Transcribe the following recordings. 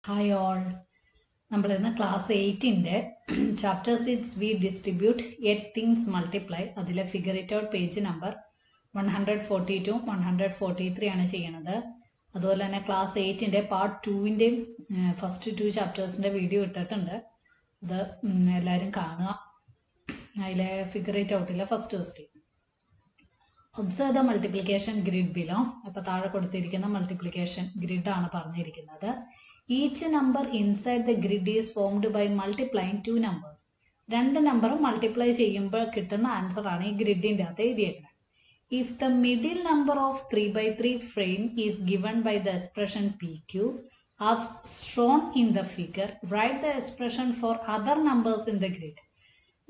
Hi all. നമ്മൾ ഇന്ന് class 8ന്റെ chapter 6 we distribute 8 things multiply അതിലെ figure it out page number 142 143 ആണ് ചെയ്യുന്നത്. അതുപോലെ തന്നെ ക്ലാസ് 8ന്റെ പാർട്ട് 2ന്റെയും ഫസ്റ്റ് 2 ചാപ്റ്റേഴ്സിന്റെ വീഡിയോ ഇട്ടിട്ടുണ്ട്. അത് എല്ലാവരും കാണുക. അതിലെ ഫിഗർ ഇറ്റ് ഔട്ടിലെ first question. Observe the multiplication grid below. അപ്പോൾ താഴെ കൊടുത്തിരിക്കുന്ന മൾട്ടിപ്ലിക്കേഷൻ ഗ്രിഡ് ആണ് പറഞ്ഞിരിക്കുന്നത്. Each number inside the grid is formed by multiplying two numbers. രണ്ട് നമ്പർ മൾട്ടിപ്ലൈ ചെയ്യുമ്പോൾ കിട്ടുന്ന ആൻസർ ആണ് ഈ ഗ്രിഡിന്റെ അകത്ത് എഴുതിയേക്കുന്നത്. If the middle number of 3/3 frame is given by the expression PQ as shown in the figure, write the expression for other numbers in the grid.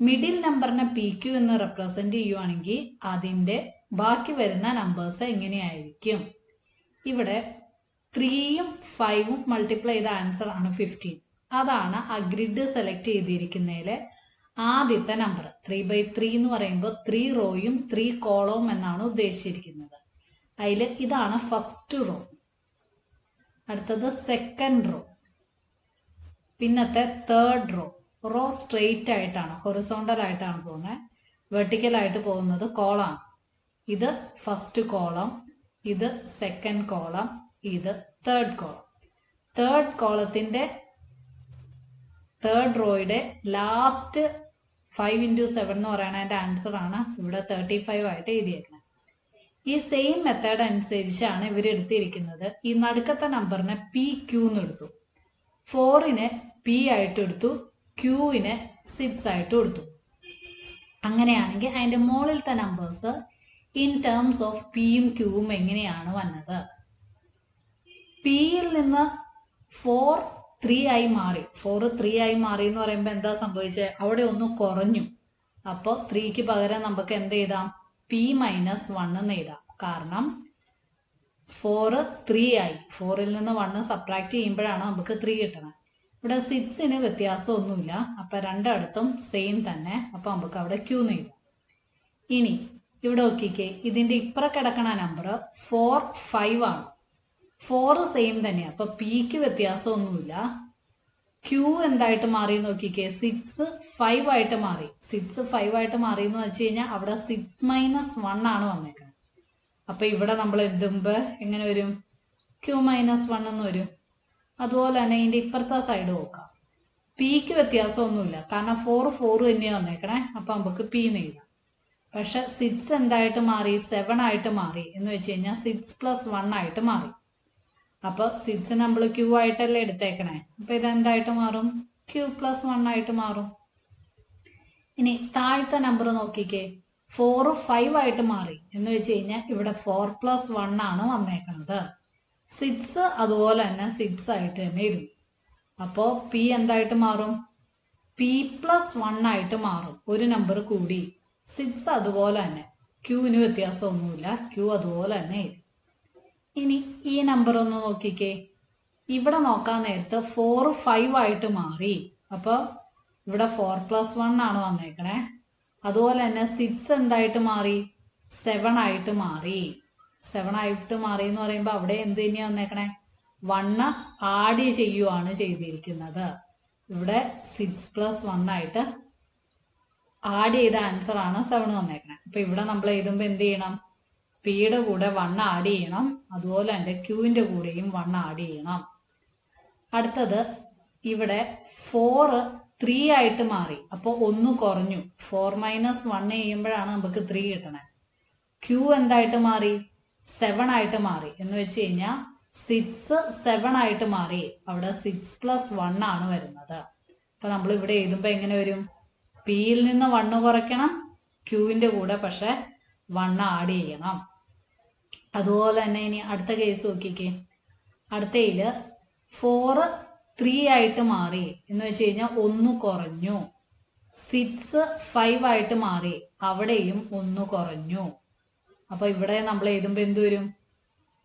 Middle നമ്പറിനെ PQ എന്ന് represent ചെയ്യുവാണെങ്കിൽ അതിന്റെ ബാക്കി വരുന്ന നമ്പേഴ്സ് എങ്ങനെയായിരിക്കും? ഇവിടെ 3യും 5ഉം മൾട്ടിപ്ലൈ ചെയ്ത answer ആണ് 15. അതാണ് ആ ഗ്രിഡ് സെലക്ട് ചെയ്തിരിക്കുന്നതിലെ ആദ്യത്തെ നമ്പർ. 3/3 എന്ന് പറയുമ്പോൾ 3 റോയും 3 കോളവും എന്നാണ് ഉദ്ദേശിച്ചിരിക്കുന്നത്. അതിൽ ഇതാണ് ഫസ്റ്റ് റോ, അടുത്തത് സെക്കൻഡ് റോ, പിന്നത്തെ തേർഡ് റോ. റോ സ്ട്രെയിറ്റ് ആയിട്ടാണ്, ഹൊറിസോണ്ടൽ ആയിട്ടാണ് പോകുന്നത്. വെർട്ടിക്കൽ ആയിട്ട് പോകുന്നത് കോളാണ്. ഇത് ഫസ്റ്റ് കോളം, ഇത് സെക്കൻഡ് കോളം, ഇത് തേർഡ് കോളം. തേർഡ് കോളത്തിന്റെ തേർഡ് റോയുടെ ലാസ്റ്റ് 5 × 7 എന്ന് പറയുന്ന അതിന്റെ ആൻസർ ആണ് ഇവിടെ 35 ആയിട്ട് എഴുതിയേക്കുന്നത്. ഈ സെയിം മെത്തേഡ് അനുസരിച്ചാണ് ഇവർ എടുത്തിരിക്കുന്നത്. ഈ നടുക്കത്തെ നമ്പറിനെ PQ എന്ന് എടുത്തു, 4നെ P ആയിട്ട് എടുത്തു, Qനെ 6 ആയിട്ട് എടുത്തു. അങ്ങനെയാണെങ്കിൽ അതിന്റെ മുകളിലത്തെ നമ്പേഴ്സ് ഇൻ ടേംസ് ഓഫ് പിയും ക്യൂവും എങ്ങനെയാണ് വന്നത്? പിയിൽ നിന്ന് 4 3 ആയി മാറി. 4 3 ആയി മാറി എന്ന് പറയുമ്പോൾ എന്താ സംഭവിച്ചത്? അവിടെ ഒന്ന് കുറഞ്ഞു. അപ്പോൾ 3ക്ക് പകരം നമുക്ക് എന്ത് എഴുതാം? P - 1 എന്ന് എഴുതാം. കാരണം 4 3 ആയി. 4ൽ നിന്ന് 1 സബ്ട്രാക്ട് ചെയ്യുമ്പോഴാണ് നമുക്ക് 3 കിട്ടണം. ഇവിടെ 6ന് വ്യത്യാസമൊന്നുമില്ല. അപ്പം രണ്ടിടത്തും സെയിം തന്നെ. അപ്പം നമുക്ക് അവിടെ Q എന്ന് എഴുതാം. ഇനി ഇവിടെ നോക്കിക്കേ, ഇതിന്റെ ഇപ്പുറം കിടക്കണ നമ്പർ 4 5 ആണ്. 4 സെയിം തന്നെയാണ്. അപ്പൊ പിക്ക് വ്യത്യാസമൊന്നുമില്ല. ക്യൂ എന്തായിട്ട് മാറി നോക്കിക്കേ, 6 5 ആയിട്ട് മാറി. 6 5 ആയിട്ട് മാറി എന്ന് വെച്ച് കഴിഞ്ഞാൽ അവിടെ 6 - 1 ആണ് വന്നേക്കുന്നത്. അപ്പൊ ഇവിടെ നമ്മൾ എഴുതുമ്പോ എങ്ങനെ വരും? Q - 1 എന്ന് വരും. അതുപോലെ തന്നെ ഇതിന്റെ ഇപ്പുറത്തെ സൈഡ് നോക്കാം. പിക്ക് വ്യത്യാസമൊന്നുമില്ല, കാരണം 4 4 തന്നെയാണ് വന്നേക്കണേ. അപ്പൊ നമുക്ക് P എന്ന് എഴുതാം. പക്ഷെ 6 എന്തായിട്ട് മാറി? 7 ആയിട്ട് മാറി. എന്ന് വെച്ച് കഴിഞ്ഞാൽ 6 + 1 ആയിട്ട് മാറി. അപ്പൊ 6 നമ്മൾ Q ആയിട്ടല്ലേ എടുത്തേക്കണേ. അപ്പൊ ഇതെന്തായിട്ട് മാറും? Q + 1 ആയിട്ട് മാറും. ഇനി താഴത്തെ നമ്പർ നോക്കിക്കേ, 4 5 ആയിട്ട് മാറി. എന്ന് വെച്ച് കഴിഞ്ഞാൽ ഇവിടെ 4 + 1 ആണ് വന്നേക്കണത്. 6 അതുപോലെ തന്നെ 6 ആയിട്ട് തന്നെ ഇരുന്നു. അപ്പോ P എന്തായിട്ട് മാറും? P + 1 ആയിട്ട് മാറും. ഒരു നമ്പർ കൂടി. 6 അതുപോലെ തന്നെ. Qന് വ്യത്യാസമൊന്നുമില്ല. Q അതുപോലെ തന്നെ ഇരിക്കും. ഇനി ഈ നമ്പർ ഒന്ന് നോക്കിക്കേ. ഇവിടെ നോക്കാൻ നേരത്ത് 4 5 ആയിട്ട് മാറി. അപ്പോൾ ഇവിടെ 4 + 1 ആണ് വന്നേക്കണേ. അതുപോലെ തന്നെ 6 എന്തായിട്ട് മാറി? 7 ആയിട്ട് മാറി. 7 ആയിട്ട് മാറി എന്ന് പറയുമ്പോൾ അവിടെ എന്ത് തന്നെയാണ് വന്നേക്കണേ? 1 ആഡ് ചെയ്യുവാണ് ചെയ്തിരിക്കുന്നത്. ഇവിടെ 6 + 1 ആയിട്ട് ആഡ് ചെയ്ത ആൻസർ ആണ് 7 വന്നേക്കണേ. അപ്പൊ ഇവിടെ നമ്മൾ എഴുതുമ്പോൾ എന്ത് ചെയ്യണം? പിയുടെ കൂടെ 1 ആഡ് ചെയ്യണം. അതുപോലെ തന്നെ ക്യൂവിന്റെ കൂടെയും 1 ആഡ് ചെയ്യണം. അടുത്തത് ഇവിടെ 4 3 ആയിട്ട് മാറി. അപ്പോൾ 1 കുറഞ്ഞു. 4 - 1 ചെയ്യുമ്പോഴാണ് നമുക്ക് 3 കിട്ടണേ. ക്യൂ എന്തായിട്ട് മാറി? 7 ആയിട്ട് മാറി. എന്ന് വെച്ച് കഴിഞ്ഞാൽ 6 7 ആയിട്ട് മാറി. അവിടെ 6 + 1 ആണ് വരുന്നത്. അപ്പൊ നമ്മൾ ഇവിടെ എഴുതുമ്പോൾ എങ്ങനെ വരും? പിയിൽ നിന്ന് 1 കുറയ്ക്കണം, ക്യൂവിന്റെ കൂടെ പക്ഷെ 1 ആഡ് ചെയ്യണം. അതുപോലെ തന്നെ ഇനി അടുത്ത കേസ് നോക്കിക്കേ. അടുത്തയില് 4 3 ആയിട്ട് മാറി. എന്ന് വെച്ച് കഴിഞ്ഞാൽ 1 കുറഞ്ഞു. 6 5 ആയിട്ട് മാറി. അവിടെയും 1 കുറഞ്ഞു. അപ്പൊ ഇവിടെ നമ്മൾ എഴുതുമ്പോൾ എന്ത് വരും?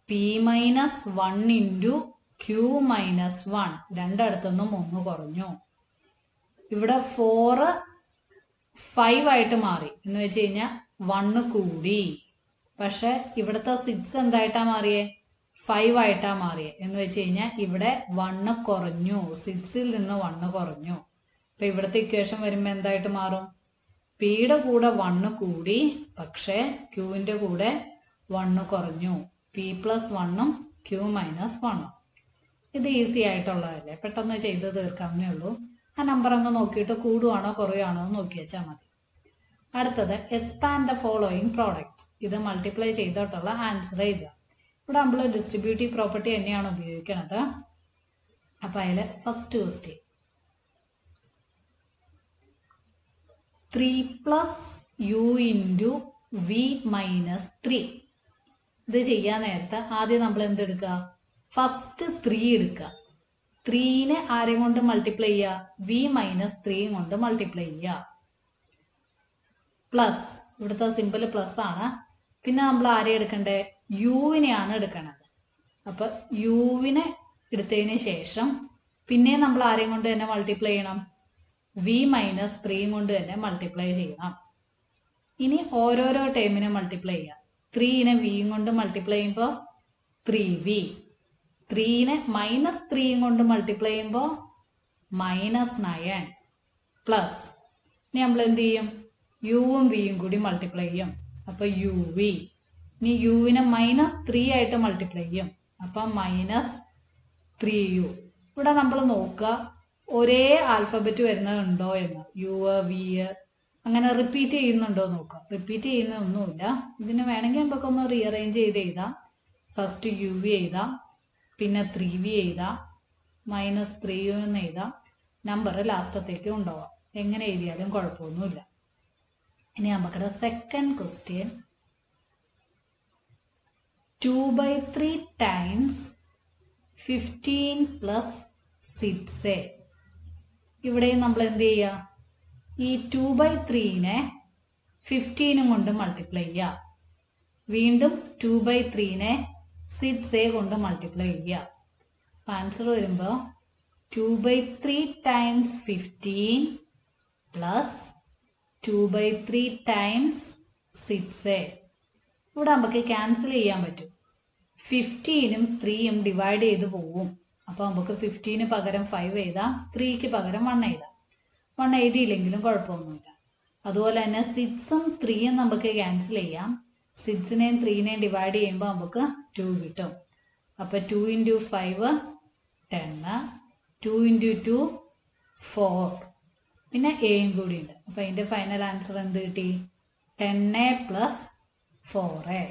P - 1 × Q - 1. രണ്ടിടത്തുനിന്നും 1 കുറഞ്ഞു. ഇവിടെ 4 5 ആയിട്ട് മാറി. എന്ന് വെച്ച് കഴിഞ്ഞാൽ 1 കൂടി. പക്ഷെ ഇവിടുത്തെ 6 എന്തായിട്ടാ മാറിയേ? 5 ആയിട്ടാ മാറിയത് എന്ന് വെച്ച് കഴിഞ്ഞാൽ ഇവിടെ 1 കുറഞ്ഞു, 6ൽ നിന്ന് 1 കുറഞ്ഞു. അപ്പൊ ഇവിടുത്തെ ഇക്വേഷൻ വരുമ്പോൾ എന്തായിട്ട് മാറും? പിയുടെ കൂടെ 1 കൂടി, പക്ഷെ ക്യൂവിന്റെ കൂടെ 1 കുറഞ്ഞു. പി പ്ലസ് 1ഉം ക്യൂ മൈനസ് 1ഉം. ഇത് ഈസി ആയിട്ടുള്ളതല്ലേ, പെട്ടെന്ന് ചെയ്ത് തീർക്കാവുന്നേ ഉള്ളൂ. ആ നമ്പർ അങ്ങ് നോക്കിയിട്ട് കൂടുവാണോ കുറയുവാണോ എന്ന് നോക്കി വെച്ചാൽ മതി. അടുത്തത് എക്സ്പാൻഡ് ദ ഫോളോയിങ് പ്രോഡക്ട്സ്. ഇത് മൾട്ടിപ്ലൈ ചെയ്തിട്ടുള്ള ആൻസർ എഴുതുക. ഇവിടെ നമ്മൾ ഡിസ്ട്രിബ്യൂട്ടീവ് പ്രോപ്പർട്ടി തന്നെയാണ് ഉപയോഗിക്കുന്നത്. അപ്പൊ അതില് first question 3 plus u into v minus 3. ഇത് ചെയ്യാൻ നേരത്തെ ആദ്യം നമ്മൾ എന്തെടുക്കുക? ഫസ്റ്റ് 3 എടുക്കുക. 3നെ ആരെയും കൊണ്ട് മൾട്ടിപ്ലൈ ചെയ്യുക? വി മൈനസ് 3 കൊണ്ട് മൾട്ടിപ്ലൈ ചെയ്യുക. പ്ലസ്, ഇവിടുത്തെ സിമ്പിൾ പ്ലസ് ആണ്. പിന്നെ നമ്മൾ ആരെ എടുക്കണ്ടേ? യുവിനെയാണ് എടുക്കണത്. അപ്പൊ യുവിനെ എടുത്തതിന് ശേഷം പിന്നെ നമ്മൾ ആരെയും കൊണ്ട് തന്നെ മൾട്ടിപ്ലൈ ചെയ്യണം? വി മൈനസ് 3 കൊണ്ട് തന്നെ മൾട്ടിപ്ലൈ ചെയ്യണം. ഇനി ഓരോരോ ടേമിനെ മൾട്ടിപ്ലൈ ചെയ്യാം. 3നെ വിയും കൊണ്ട് മൾട്ടിപ്ലൈ ചെയ്യുമ്പോൾ 3v, 3നെ മൈനസ് 3 കൊണ്ട് മൾട്ടിപ്ലൈ ചെയ്യുമ്പോൾ -9 പ്ലസ്. ഇനി നമ്മൾ എന്ത് ചെയ്യും? യുവും വിയും കൂടി മൾട്ടിപ്ലൈ ചെയ്യും. അപ്പൊ യു വി. ഇനി യുവിനെ -3 ആയിട്ട് മൾട്ടിപ്ലൈ ചെയ്യും. അപ്പൊ -3u. ഇവിടെ നമ്മൾ നോക്കുക ഒരേ ആൽഫബറ്റ് വരുന്നതുണ്ടോ എന്ന്. യു വി അങ്ങനെ റിപ്പീറ്റ് ചെയ്യുന്നുണ്ടോ നോക്കുക. റിപ്പീറ്റ് ചെയ്യുന്നൊന്നുമില്ല. ഇതിന് വേണമെങ്കിൽ നമുക്കൊന്ന് റീഅറേഞ്ച് ചെയ്ത് എഴുതാം. ഫസ്റ്റ് യു വി എഴുതാം, പിന്നെ 3v എഴുതാം, -3u എന്ന് എഴുതാം. നമ്പർ ലാസ്റ്റത്തേക്ക് ഉണ്ടാവാം. എങ്ങനെ എഴുതിയാലും കുഴപ്പമൊന്നുമില്ല. ഇനി നമുക്കിടെ second question 2/3 times 15 plus 6a. ഇവിടെയും നമ്മൾ എന്ത് ചെയ്യുക? ഈ 2/3നെ 15 കൊണ്ട് മൾട്ടിപ്ലൈ ചെയ്യുക. വീണ്ടും 2/3നെ 6a കൊണ്ട് മൾട്ടിപ്ലൈ ചെയ്യുക. ആൻസർ വരുമ്പോൾ 2/3 ടൈംസ് 15 പ്ലസ് 2/3 ടൈംസ് 6a. ഇവിടെ നമുക്ക് ക്യാൻസൽ ചെയ്യാൻ പറ്റും. 15ഉം 3യും ഡിവൈഡ് ചെയ്ത് പോവും. അപ്പൊ നമുക്ക് 15 പകരം 5 എഴുതാം, 3ക്ക് പകരം 1 എഴുതാം. 1 എഴുതിയില്ലെങ്കിലും കുഴപ്പമൊന്നുമില്ല. അതുപോലെ തന്നെ 6ഉം 3യും നമുക്ക് ക്യാൻസൽ ചെയ്യാം. 6നെയും 3നെയും ഡിവൈഡ് ചെയ്യുമ്പോൾ നമുക്ക് 2 കിട്ടും. അപ്പൊ 2 × 5 10, 2 × 2 4, പിന്നെ എയും കൂടി ഉണ്ട്. അപ്പൊ അതിന്റെ ഫൈനൽ ആൻസർ എന്ത് കിട്ടി? 10a plus 4a.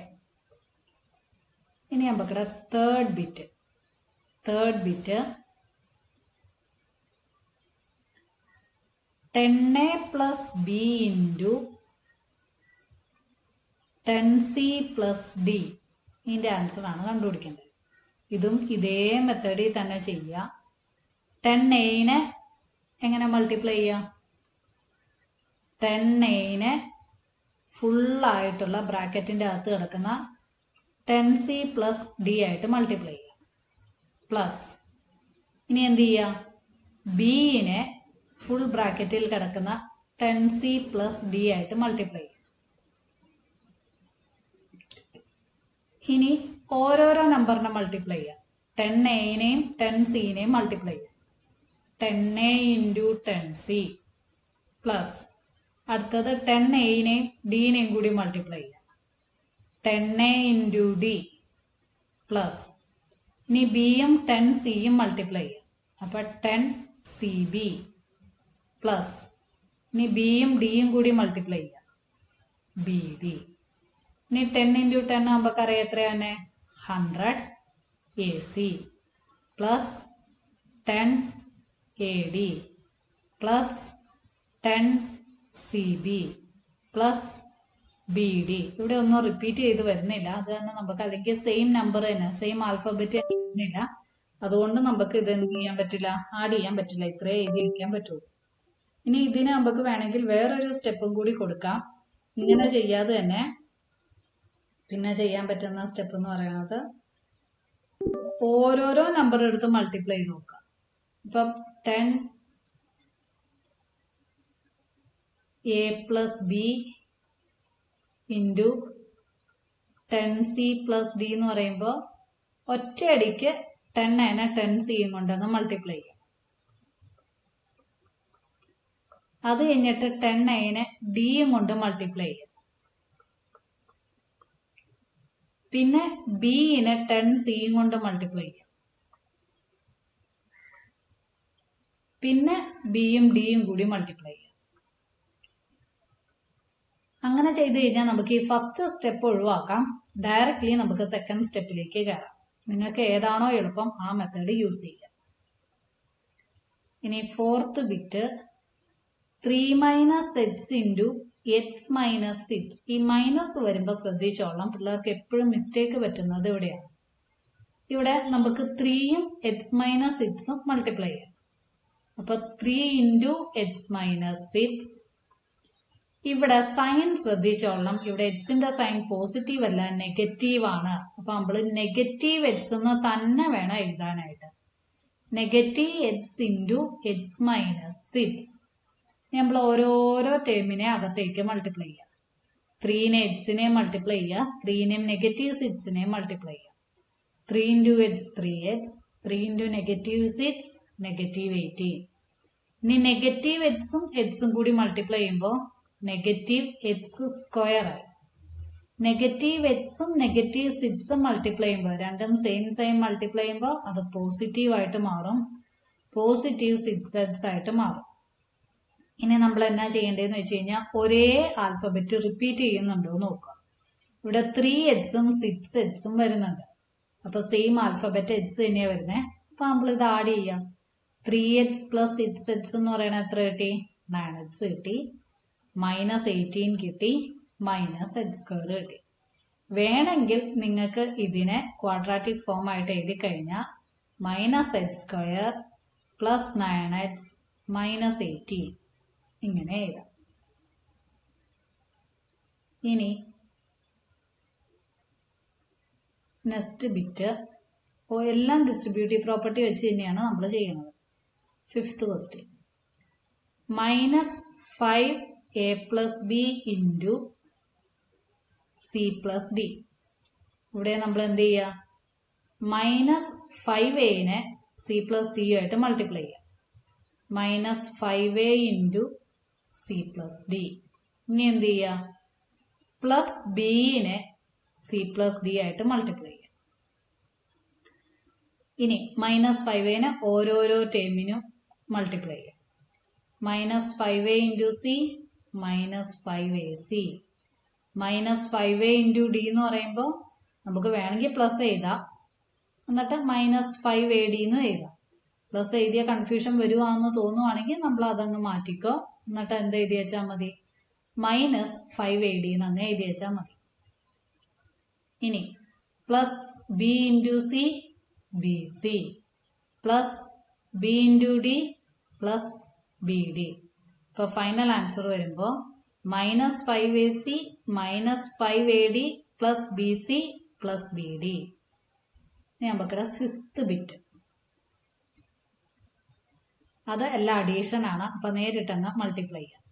ഇനി നമുക്കിവിടെ third bit 10a plus b into 10c plus d. ഇതിന്റെ ആൻസർ ആണ് കണ്ടുപിടിക്കേണ്ടത്. ഇതും ഇതേ മെത്തേഡിൽ തന്നെ ചെയ്യുക. 10aനെ എങ്ങനെ മൾട്ടിപ്ലൈ ചെയ്യാം? 10aനെ ഫുള്ളായിട്ടുള്ള ബ്രാക്കറ്റിന്റെ അകത്ത് കിടക്കുന്ന 10c പ്ലസ് d ആയിട്ട് മൾട്ടിപ്ലൈ ചെയ്യാം. പ്ലസ് ഇനി എന്ത് ചെയ്യാം? ബിനെ ഫുൾ ബ്രാക്കറ്റിൽ കിടക്കുന്ന 10c പ്ലസ് d ആയിട്ട് മൾട്ടിപ്ലൈ ചെയ്യാം. ഇനി ഓരോരോ നമ്പറിനെ മൾട്ടിപ്ലൈ ചെയ്യാം. 10aനെയും 10cനെയും മൾട്ടിപ്ലൈ ചെയ്യാം. 10a ഇൻറ്റു 10c പ്ലസ് അടുത്തത് 10aനെയും ഡിനെയും കൂടി മൾട്ടിപ്ലൈ ചെയ്യാം. 10a ഇൻറ്റു d പ്ലസ് ഇനി ബിയും 10cയും മൾട്ടിപ്ലൈ ചെയ്യാം. അപ്പൊ 10cb പ്ലസ് ഇനി ബിയും ഡിയും കൂടി മൾട്ടിപ്ലൈ ചെയ്യാം. bd. ഇനി 10 × 10 നമുക്കറിയാം എത്രയാ തന്നെ? 100ac plus 10ad plus 10cb plus bd. ഇവിടെ ഒന്നും റിപ്പീറ്റ് ചെയ്ത് വരുന്നില്ല. അത് തന്നെ നമുക്ക് അല്ലെങ്കിൽ സെയിം നമ്പർ തന്നെ, സെയിം ആൽഫബറ്റ് വരുന്നില്ല. അതുകൊണ്ട് നമുക്ക് ഇത് എന്ത് ചെയ്യാൻ പറ്റില്ല? ആഡ് ചെയ്യാൻ പറ്റില്ല. ഇത്രേ എഴുതിയിരിക്കാൻ പറ്റുള്ളൂ. ഇനി ഇതിന് നമുക്ക് വേണമെങ്കിൽ വേറൊരു സ്റ്റെപ്പും കൂടി കൊടുക്കാം. ഇങ്ങനെ ചെയ്യാതെ തന്നെ പിന്നെ ചെയ്യാൻ പറ്റുന്ന സ്റ്റെപ്പ് എന്ന് പറയുന്നത് ഓരോരോ നമ്പർ എടുത്ത് മൾട്ടിപ്ലൈ ചെയ്ത് നോക്കാം. ഇപ്പം 10a plus B into 10c plus D എന്ന് പറയുമ്പോൾ ഒറ്റയടിക്ക് 10a 10c കൊണ്ടൊന്ന് മൾട്ടിപ്ലൈ ചെയ്യാം. അത് കഴിഞ്ഞിട്ട് 10a d കൊണ്ട് മൾട്ടിപ്ലൈ ചെയ്യാം. പിന്നെ b 10c കൊണ്ട് മൾട്ടിപ്ലൈ ചെയ്യാം. പിന്നെ ബിയും ഡിയും കൂടി മൾട്ടിപ്ലൈ ചെയ്യാം. അങ്ങനെ ചെയ്ത് കഴിഞ്ഞാൽ നമുക്ക് ഈ ഫസ്റ്റ് സ്റ്റെപ്പ് ഒഴിവാക്കാം. ഡയറക്റ്റ്ലി നമുക്ക് സെക്കൻഡ് സ്റ്റെപ്പിലേക്ക് കയറാം. നിങ്ങൾക്ക് ഏതാണോ എളുപ്പം ആ മെത്തേഡ് യൂസ് ചെയ്യാം. ഇനി fourth bit 3 - x into x - 6. ഈ മൈനസ് വരുമ്പോൾ ശ്രദ്ധിച്ചോളാം, പിള്ളേർക്ക് എപ്പോഴും മിസ്റ്റേക്ക് പറ്റുന്നത് ഇവിടെയാണ്. ഇവിടെ നമുക്ക് 3യും x - 6ഉം മൾട്ടിപ്ലൈ ചെയ്യാം. അപ്പൊ 3 ഇൻറ്റു x - 6. ഇവിടെ സൈൻ ശ്രദ്ധിച്ചോളണം. ഇവിടെ എക്സിന്റെ സൈൻ പോസിറ്റീവ് അല്ല, നെഗറ്റീവ് ആണ്. അപ്പൊ നമ്മള് നെഗറ്റീവ് എക്സ് എന്ന് തന്നെ വേണം എഴുതാനായിട്ട്. Negative X into x - 6. നമ്മൾ ഓരോരോ ടേമിനെ അകത്തേക്ക് മൾട്ടിപ്ലൈ ചെയ്യാം. 3നെ എക്സിനെ മൾട്ടിപ്ലൈ ചെയ്യുക, 3നെയും നെഗറ്റീവ് 6നെയും മൾട്ടിപ്ലൈ ചെയ്യുക. 3 into X 3x, 3 into negative 6 negative 18. ഇനി നെഗറ്റീവ് എക്സും കൂടി മൾട്ടിപ്ലൈ ചെയ്യുമ്പോൾ നെഗറ്റീവ് എക്സ് സ്ക്വയർ ആയി. നെഗറ്റീവ് എക്സും നെഗറ്റീവ് 6ഉം മൾട്ടിപ്ലൈ ചെയ്യുമ്പോൾ രണ്ടും സെയിം മൾട്ടിപ്ലൈ ചെയ്യുമ്പോൾ അത് പോസിറ്റീവ് ആയിട്ട് മാറും, പോസിറ്റീവ് 6x ആയിട്ട് മാറും. ഇനി നമ്മൾ എന്നാ ചെയ്യേണ്ടതെന്ന് വെച്ച് കഴിഞ്ഞാൽ ഒരേ ആൽഫബറ്റ് റിപ്പീറ്റ് ചെയ്യുന്നുണ്ടോ എന്ന് നോക്കാം. ഇവിടെ 3xഉം 6xഉം വരുന്നുണ്ട്. അപ്പൊ സെയിം ആൽഫബറ്റ് എക്സ് തന്നെയാണ് വരുന്നത്. അപ്പൊ നമ്മൾ ഇത് ആഡ് ചെയ്യാം. 3x + 6x എന്ന് പറയുന്നത് എത്ര കിട്ടി? 9x കിട്ടി. -18 കിട്ടി, -x² കിട്ടി. വേണമെങ്കിൽ നിങ്ങൾക്ക് ഇതിനെ ക്വാഡ്രാറ്റിക് ഫോം ആയിട്ട് എഴുതി കഴിഞ്ഞാൽ -x² + 9x -18 ഇങ്ങനെ എഴുതാം. ഇനി നെക്സ്റ്റ് ബിറ്റ് എല്ലാം ഡിസ്ട്രിബ്യൂട്ടീവ് പ്രോപ്പർട്ടി വെച്ച് തന്നെയാണ് നമ്മൾ ചെയ്യുന്നത്. Fifth question -5a + b into c + d. ഇവിടെ നമ്മൾ എന്ത് ചെയ്യുക? -5a c + d ആയിട്ട് മൾട്ടിപ്ലൈ ചെയ്യാം. -5a into c + d. ഇനി എന്ത് ചെയ്യുക? +b c + d ആയിട്ട് മൾട്ടിപ്ലൈ ചെയ്യാം. ഇനി -5a ഓരോരോ ടേമിനും മൾട്ടിപ്ലൈ ചെയ്യാം. -5a into c -5ac. -5a into d എന്ന് പറയുമ്പോൾ നമുക്ക് വേണമെങ്കിൽ പ്ലസ് എഴുതാം, എന്നിട്ട് -5ad എന്ന് എഴുതാം. പ്ലസ് എഴുതിയ കൺഫ്യൂഷൻ വരുവാന്ന് തോന്നുവാണെങ്കിൽ നമ്മൾ അതങ്ങ് മാറ്റിക്കോ. എന്നിട്ട് എന്ത് എഴുതി വെച്ചാൽ മതി? -5ad എന്ന് അങ്ങ് എഴുതി വെച്ചാൽ മതി. ഇനി +b into c bc +b into d +bd. ഇപ്പോൾ ഫൈനൽ ആൻസർ വരുമ്പോൾ -5ac -5ad +bc +bd. നമുക്കിവിടെ 6th ബിറ്റ് അത് എല്ലാം അഡീഷൻ ആണ്. അപ്പൊ നേരിട്ടങ്ങ് മൾട്ടിപ്ലൈ ചെയ്യാം.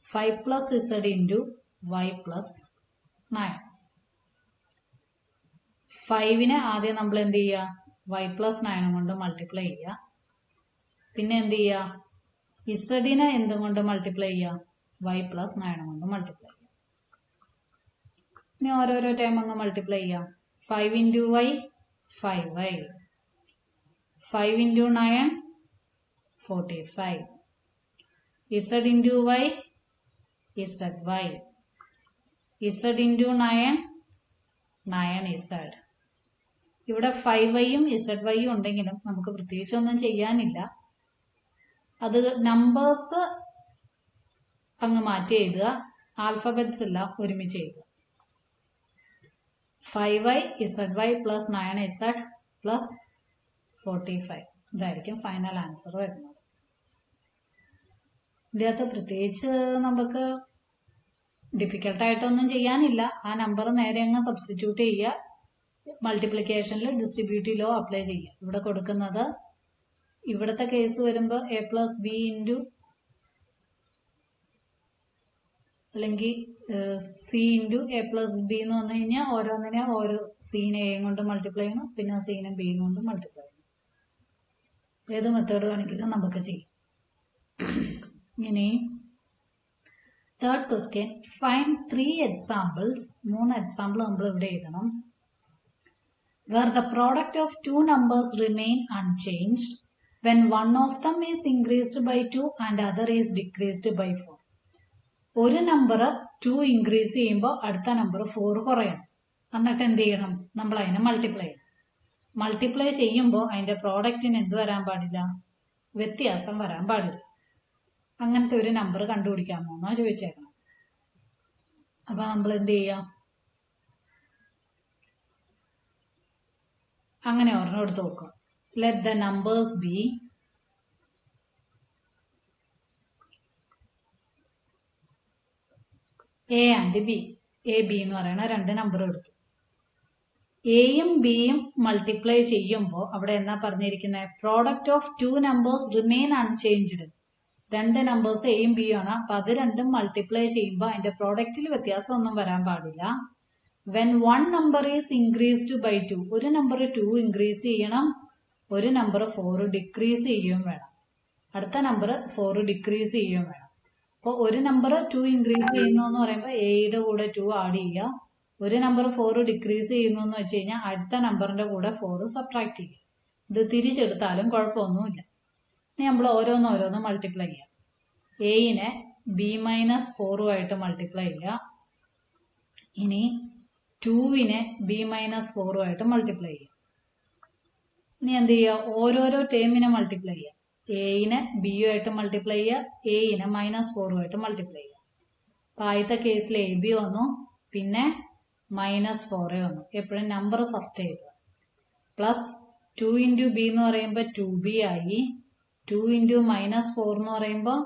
5 + z ഇൻറ്റു y + 9. 5നെ ആദ്യം നമ്മൾ എന്ത് ചെയ്യുക? y + 9 കൊണ്ട് മൾട്ടിപ്ലൈ ചെയ്യുക. പിന്നെ എന്ത് ചെയ്യുക? ഇസഡിനെ എന്തും കൊണ്ട് മൾട്ടിപ്ലൈ ചെയ്യുക? y + 9 കൊണ്ട് മൾട്ടിപ്ലൈ ചെയ്യുക. ഇനി ഓരോരോ ടൈം അങ്ങ് മൾട്ടിപ്ലൈ ചെയ്യാം. 5 into y 5y, 5 into 9 45, z into y zy, z into 9 9z. ഇവിടെ 5yയും zyയും ഉണ്ടെങ്കിലും നമുക്ക് പ്രത്യേകിച്ചൊന്നും ചെയ്യാനില്ല. അത് നമ്പേഴ്സ് അങ്ങ് മാറ്റി എഴുതുക, ആൽഫബറ്റ്സ് എല്ലാം ഒരുമിച്ച് എഴുതുക. 5y zy + 9z + 45. ഇതായിരിക്കും ഫൈനൽ ആൻസർ വരുന്നത്. ഇതിനകത്ത് പ്രത്യേകിച്ച് നമുക്ക് ഡിഫിക്കൽട്ടായിട്ടൊന്നും ചെയ്യാനില്ല. ആ നമ്പർ നേരെ അങ്ങ് സബ്സ്റ്റിറ്റ്യൂട്ട് ചെയ്യുക, മൾട്ടിപ്ലിക്കേഷനിൽ ഡിസ്ട്രിബ്യൂട്ടീവ് ലോ അപ്ലൈ ചെയ്യുക. ഇവിടെ കൊടുക്കുന്നത് ഇവിടുത്തെ കേസ് വരുമ്പോൾ a + b ഇൻറ്റു അല്ലെങ്കിൽ C into A plus B എന്ന് വന്നു കഴിഞ്ഞാൽ ഓരോന്നിനെ ഓരോ സീനെ എയും കൊണ്ട് മൾട്ടിപ്ലൈ ചെയ്യണം, പിന്നെ സീനെ ബിയും കൊണ്ട് മൾട്ടിപ്ലൈ ചെയ്യണം. ഏത് മെത്തേഡ് കാണിക്കുന്നത് നമുക്ക് ചെയ്യാം. ഇനി third question, find 3 examples, 3 example നമ്മൾ ഇവിടെ എഴുതണം. Where the product of two numbers remain unchanged when one of them is increased by 2 and other is decreased by 4. ഒരു നമ്പർ 2 ഇൻക്രീസ് ചെയ്യുമ്പോൾ അടുത്ത നമ്പർ 4 കുറയണം. എന്നിട്ട് എന്ത് ചെയ്യണം? നമ്മൾ അതിനെ മൾട്ടിപ്ലൈ ചെയ്യണം. മൾട്ടിപ്ലൈ ചെയ്യുമ്പോൾ അതിന്റെ പ്രോഡക്റ്റിന് എന്ത് വരാൻ പാടില്ല? വ്യത്യാസം വരാൻ പാടില്ല. അങ്ങനത്തെ ഒരു നമ്പർ കണ്ടുപിടിക്കാമോ എന്നാ ചോദിച്ചേക്കണം. അപ്പൊ നമ്മൾ എന്ത് ചെയ്യാം? അങ്ങനെ ഒരെണ്ണം എടുത്ത് നോക്കുക. Let the numbers B A and B. A B എന്ന് പറയുന്ന 2 നമ്പർ എടുത്തു. എയും ബിയും മൾട്ടിപ്ലൈ ചെയ്യുമ്പോൾ അവിടെ എന്നാ പറഞ്ഞിരിക്കുന്നത്? Product of 2 numbers remain unchanged. 2 numbers എയും ബിയും ആണ്. അപ്പൊ അത് രണ്ടും മൾട്ടിപ്ലൈ ചെയ്യുമ്പോൾ അതിന്റെ പ്രോഡക്റ്റിൽ വ്യത്യാസം ഒന്നും വരാൻ പാടില്ല. When 1 number is increased by 2, ഒരു നമ്പർ 2 ഇൻക്രീസ് ചെയ്യണം, ഒരു നമ്പർ 4 ഡിക്രീസ് ചെയ്യുകയും വേണം. അടുത്ത നമ്പർ 4 ഡിക്രീസ് ചെയ്യുകയും വേണം. അപ്പോൾ ഒരു നമ്പർ 2 ഇൻക്രീസ് ചെയ്യുന്നു എന്ന് പറയുമ്പോൾ എയുടെ കൂടെ 2 ആഡ് ചെയ്യുക. ഒരു നമ്പർ 4 ഡിക്രീസ് ചെയ്യുന്നു എന്ന് വെച്ച് കഴിഞ്ഞാൽ അടുത്ത നമ്പറിന്റെ കൂടെ 4 സബ്ട്രാക്ട് ചെയ്യുക. ഇത് തിരിച്ചെടുത്താലും കുഴപ്പമൊന്നുമില്ല. ഇനി നമ്മൾ ഓരോന്നോരോന്ന് മൾട്ടിപ്ലൈ ചെയ്യാം. എയിനെ b-4 മൾട്ടിപ്ലൈ ചെയ്യുക. ഇനി 2വിനെ b-4 മൾട്ടിപ്ലൈ ചെയ്യുക. ഇനി എന്ത് ചെയ്യുക? ഓരോരോ ടേമിനെ മൾട്ടിപ്ലൈ ചെയ്യുക. എയിനെ ബിയുമായിട്ട് മൾട്ടിപ്ലൈ ചെയ്യുക, എയിനെ -4 മൾട്ടിപ്ലൈ ചെയ്യുക. അപ്പൊ ആദ്യത്തെ കേസിൽ എ ബി വന്നു, പിന്നെ -4 വന്നു. എപ്പോഴും നമ്പർ ഫസ്റ്റ് എഴുതുക. പ്ലസ് 2 ഇൻറ്റു ബി എന്ന് പറയുമ്പോൾ 2b ആയി. 2 ഇൻറ്റു -4 എന്ന് പറയുമ്പോൾ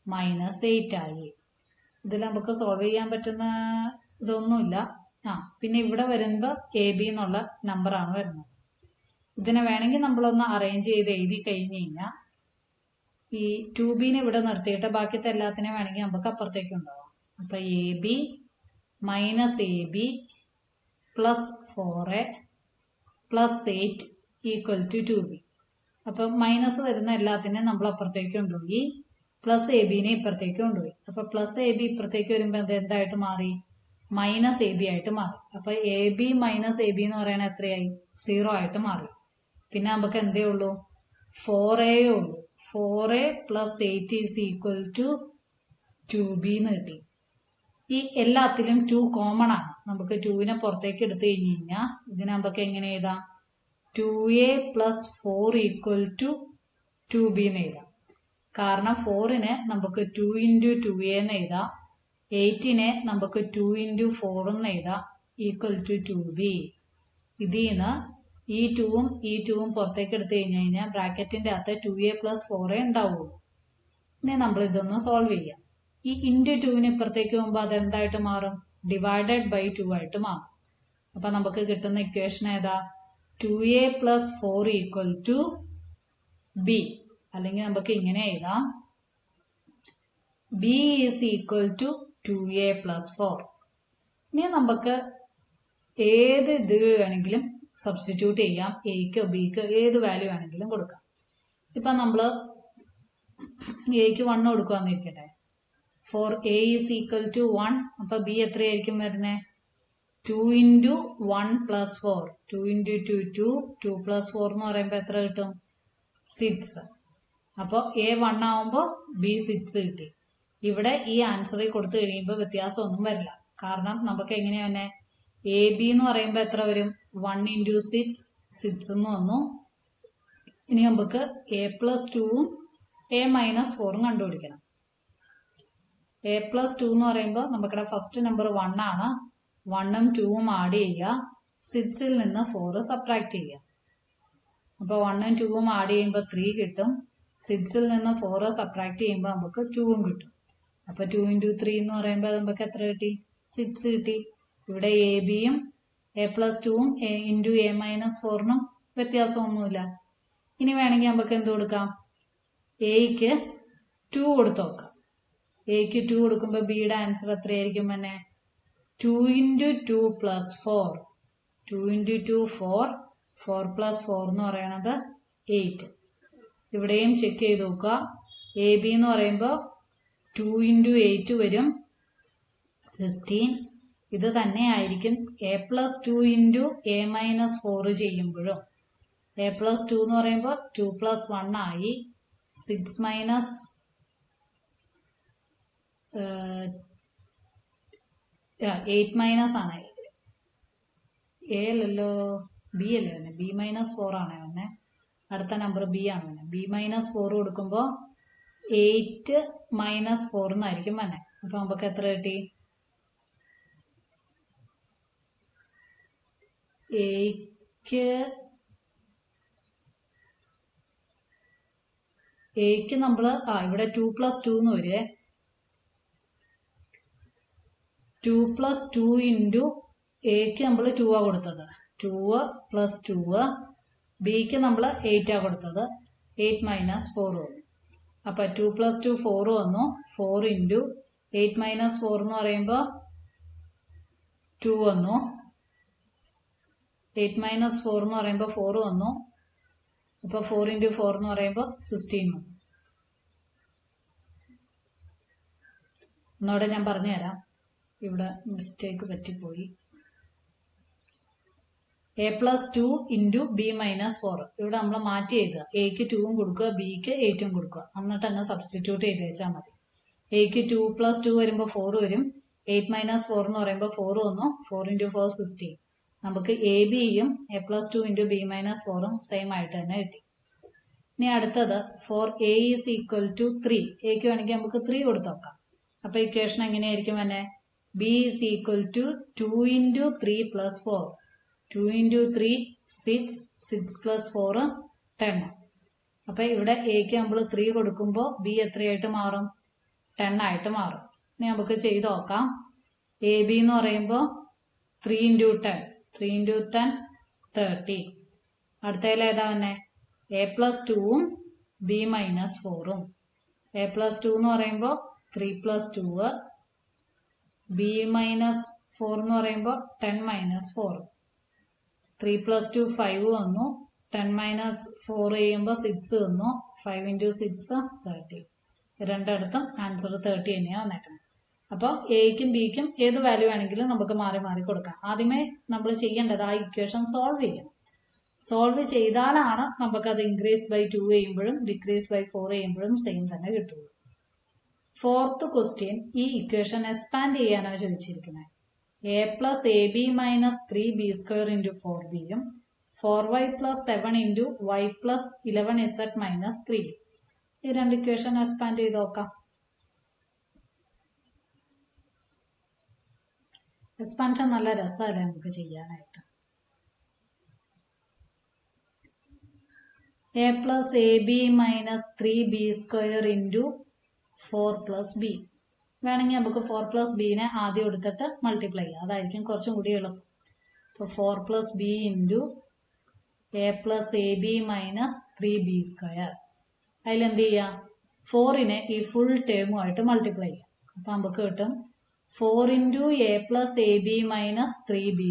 -8 ആയി. ഇതിൽ നമുക്ക് സോൾവ് ചെയ്യാൻ പറ്റുന്ന ഇതൊന്നുമില്ല. പിന്നെ ഇവിടെ വരുമ്പോൾ എ ബി എന്നുള്ള നമ്പറാണ് വരുന്നത്. ഇതിനെ വേണമെങ്കിൽ നമ്മളൊന്ന് അറേഞ്ച് ചെയ്ത് എഴുതി കഴിഞ്ഞ് കഴിഞ്ഞാൽ ഈ 2bനെ ഇവിടെ നിർത്തിയിട്ട് ബാക്കിത്തെ എല്ലാത്തിനെയും വേണമെങ്കിൽ നമുക്ക് അപ്പുറത്തേക്ക് ഉണ്ടാവാം. അപ്പൊ A B -ab plus 4a plus 8 equal to 2b. അപ്പൊ മൈനസ് വരുന്ന എല്ലാത്തിനെയും നമ്മൾ അപ്പുറത്തേക്ക് കൊണ്ടുപോയി, പ്ലസ് എ ബിനെ ഇപ്പുറത്തേക്ക് കൊണ്ടുപോയി. അപ്പൊ പ്ലസ് എ ബി ഇപ്പുറത്തേക്ക് വരുമ്പോൾ അത് എന്തായിട്ട് മാറി? -ab ആയിട്ട് മാറി. അപ്പൊ എ ബി -ab എന്ന് പറയുന്നത് എത്രയായി? 0 ആയിട്ട് മാറി. പിന്നെ നമുക്ക് എന്തേ ഉള്ളൂ? 4a ഉള്ളൂ. 4a plus 8 is equal to 2b എന്ന് കിട്ടി. ഈ എല്ലാത്തിലും 2 കോമൺ ആണ്. നമുക്ക് 2വിനെ പുറത്തേക്ക് എടുത്തു കഴിഞ്ഞ് കഴിഞ്ഞാൽ ഇതിനെ നമുക്ക് എങ്ങനെ എഴുതാം? 2a plus 4 equal to 2b എന്ന് എഴുതാം. കാരണം 4നെ നമുക്ക് 2 ഇൻറ്റു 2a എന്ന് എഴുതാം. 8നെ നമുക്ക് 2 ഇൻറ്റു 4 എന്ന് എഴുതാം, ഈക്വൽ ടു 2b. ഇതിന്ന് ഈ 2ഉം ഈ 2ഉം പുറത്തേക്ക് എടുത്തു കഴിഞ്ഞ് കഴിഞ്ഞാൽ ബ്രാക്കറ്റിന്റെ അകത്ത് 2a പ്ലസ് 4a ഉണ്ടാവുള്ളൂ. ഇനി നമ്മൾ ഇതൊന്ന് സോൾവ് ചെയ്യാം. ഈ ഇൻറ്റു 2വിന് ഇപ്പുറത്തേക്ക് പോകുമ്പോൾ അതെന്തായിട്ട് മാറും? ഡിവൈഡഡ് ബൈ 2 ആയിട്ട് മാറും. അപ്പൊ നമുക്ക് കിട്ടുന്ന ഇക്വേഷൻ ഏതാ? 2a plus 4 equal to b. അല്ലെങ്കിൽ നമുക്ക് ഇങ്ങനെ എഴുതാം, b is equal to 2a plus 4. ഇനി നമുക്ക് ഏത് ഇത് വേണമെങ്കിലും സബ്സ്റ്റിറ്റ്യൂട്ട് ചെയ്യാം. എക്കോ ബിക്കോ ഏത് വാല്യൂ വേണമെങ്കിലും കൊടുക്കാം. ഇപ്പൊ നമ്മള് എക്ക് 1 കൊടുക്കുവാന്നിരിക്കട്ടെ. For A is equal to 1. അപ്പൊ ബി എത്രയായിരിക്കും വരുന്നത്? 2 ഇൻറ്റു 1 പ്ലസ് 4. 2 ഇൻറ്റു 2 2. 2 പ്ലസ് 4 എന്ന് പറയുമ്പോൾ എത്ര കിട്ടും? 6. അപ്പോൾ എ 1 ആവുമ്പോൾ ബി 6 കിട്ടി. ഇവിടെ ഈ ആൻസറിൽ കൊടുത്തു കഴിയുമ്പോൾ വ്യത്യാസമൊന്നും വരില്ല. കാരണം നമുക്ക് എങ്ങനെയാ തന്നെ എ ബി എന്ന് പറയുമ്പോൾ എത്ര വരും? 1 ഇൻറ്റു 6 6 എന്ന് വന്നു. ഇനി നമുക്ക് എ പ്ലസ് 2ഉം എ മൈനസ് 4ഉം കണ്ടുപിടിക്കണം. എ പ്ലസ് 2 എന്ന് പറയുമ്പോൾ നമുക്കിവിടെ ഫസ്റ്റ് നമ്പർ 1 ആണ്. 1ഉം 2ഉം ആഡ് ചെയ്യുക. 6ൽ നിന്ന് 4 സബ്ട്രാക്ട് ചെയ്യുക. അപ്പോൾ 1ഉം 2ഉം ആഡ് ചെയ്യുമ്പോൾ 3 കിട്ടും. 6ൽ നിന്ന് 4 സബ്ട്രാക്ട് ചെയ്യുമ്പോൾ നമുക്ക് 2ഉം കിട്ടും. അപ്പൊ 2 ഇൻറ്റു 3 എന്ന് പറയുമ്പോൾ നമുക്ക് എത്ര കിട്ടി? 6 കിട്ടി. ഇവിടെ എ ബിയും എ പ്ലസ് 2ഉം ഇൻറ്റു എ മൈനസ് 4നും വ്യത്യാസമൊന്നുമില്ല. ഇനി വേണമെങ്കിൽ നമുക്ക് എന്ത് കൊടുക്കാം? എക്ക് 2 കൊടുത്ത് നോക്കാം. എക്ക് 2 കൊടുക്കുമ്പോൾ ബിയുടെ ആൻസർ എത്രയായിരിക്കും തന്നെ? 2 × 2 + 4. 2 × 2 4. 4 + 4 എന്ന് പറയുന്നത് 8. ഇവിടെയും ചെക്ക് ചെയ്ത് നോക്കുക. എ ബി എന്ന് പറയുമ്പോൾ 2 × 8 വരും 16. ഇത് തന്നെ ആയിരിക്കും a + 2 × a - 4 ചെയ്യുമ്പോഴും. a + 2 എന്ന് പറയുമ്പോൾ 2 + 1 ആയി. 6 - 8 ആണ്. എ അല്ലല്ലോ, ബി അല്ലേ വന്നെ? b - 4 ആണ് വന്നെ. അടുത്ത നമ്പർ ബി ആണ് വന്നെ. b - 4 കൊടുക്കുമ്പോൾ 8 - 4 എന്നായിരിക്കും വന്നെ. അപ്പൊ നമുക്ക് എത്ര കിട്ടി? എക്ക് നമ്മള് ഇവിടെ 2 + 2 എന്ന് വരുവേ. 2 + 2 × എക്ക് നമ്മൾ 2 ആ കൊടുത്തത്. 2 + 2. ബിക്ക് നമ്മൾ 8 ആ കൊടുത്തത്. 8 - 4 വന്നു. അപ്പൊ 2 + 2 4 വന്നു. 4 × 8 - 4 എന്ന് പറയുമ്പോൾ 2 വന്നു. 8 - 4 എന്ന് പറയുമ്പോൾ 4 വന്നു. അപ്പൊ 4 × 4 എന്ന് പറയുമ്പോൾ 16 വന്നു. ഒന്നോടെ ഞാൻ പറഞ്ഞുതരാം. ഇവിടെ മിസ്റ്റേക്ക് പറ്റിപ്പോയി. a + 2 × b - 4. ഇവിടെ നമ്മൾ മാറ്റി എഴുതുക. എക്ക് 2 കൊടുക്കുക, ബിക്ക് 8 കൊടുക്കുക. എന്നിട്ട് തന്നെ സബ്സ്റ്റിറ്റ്യൂട്ട് ചെയ്ത് വെച്ചാൽ മതി. എക്ക് 2 + 2 വരുമ്പോൾ 4 വരും. 8 - 4 എന്ന് പറയുമ്പോൾ 4 വന്നു. 4 × 4 16. നമുക്ക് എ ബിയും a + 2 × b - 4 സെയിം ആയിട്ട് തന്നെ കിട്ടി. ഇനി അടുത്തത് for a = 3. എക്ക് വേണമെങ്കിൽ നമുക്ക് 3 കൊടുത്ത് നോക്കാം. അപ്പൊ ഇക്വേഷൻ എങ്ങനെയായിരിക്കും തന്നെ? b = 2 × 3 + 4. 2 × 3 6. 6 + 4 10. അപ്പൊ ഇവിടെ എക്ക് നമ്മൾ 3 കൊടുക്കുമ്പോൾ ബി എത്രയായിട്ട് മാറും? 10 ആയിട്ട് മാറും. ഇനി നമുക്ക് ചെയ്ത് നോക്കാം. എ ബി എന്ന് പറയുമ്പോൾ 3 × 10. 3 × 10 30. അടുത്തതിൽ ഏതാ തന്നെ? a + 2 b - 4. a + 2 എന്ന് പറയുമ്പോൾ 3 + 2. b - 4 എന്ന് പറയുമ്പോൾ 10 - 4. 3 + 2 5 വന്നു. 10 - 4 ചെയ്യുമ്പോൾ 6 വന്നു. 5 × 6 30. രണ്ടിടത്തും ആൻസർ 30 തന്നെയാണ് വന്നേക്കുന്നത്. അപ്പോൾ എക്കും ബിക്കും ഏത് വാല്യൂ ആണെങ്കിലും നമുക്ക് മാറി മാറി കൊടുക്കാം. ആദ്യമേ നമ്മൾ ചെയ്യേണ്ടത് ആ ഇക്വേഷൻ സോൾവ് ചെയ്യണം. സോൾവ് ചെയ്താലാണ് നമുക്കത് ഇൻക്രീസ് ബൈ 2 ചെയ്യുമ്പോഴും ഡിക്രീസ് ബൈ 4 ചെയ്യുമ്പോഴും സെയിം തന്നെ കിട്ടുള്ളൂ. 4th ക്വസ്റ്റ്യൻ ഈ ഇക്വേഷൻ എക്സ്പാൻഡ് ചെയ്യാനാണ് ചോദിച്ചിരിക്കുന്നത്. a + ab - 3b² × 4b യും 4y + 7 × y + 11z - 3. ഈ രണ്ട് ഇക്വേഷൻ എക്സ്പാൻഡ് ചെയ്ത് നോക്കാം. എക്സ്പാൻഷൻ നല്ല രസമല്ലേ നമുക്ക് ചെയ്യാനായിട്ട്. a + ab - 3b² × 4 + b. വേണമെങ്കിൽ നമുക്ക് 4 + bനെ ആദ്യം എടുത്തിട്ട് മൾട്ടിപ്ലൈ ചെയ്യാം. അതായിരിക്കും കുറച്ചും കൂടി എളുപ്പം. അപ്പോൾ 4 + b × a + ab - 3b². അതിലെന്ത് ചെയ്യാം? 4നെ ഈ ഫുൾ ടേമുമായിട്ട് മൾട്ടിപ്ലൈ ചെയ്യാം. അപ്പം നമുക്ക് കിട്ടും 4 × a + ab - 3b²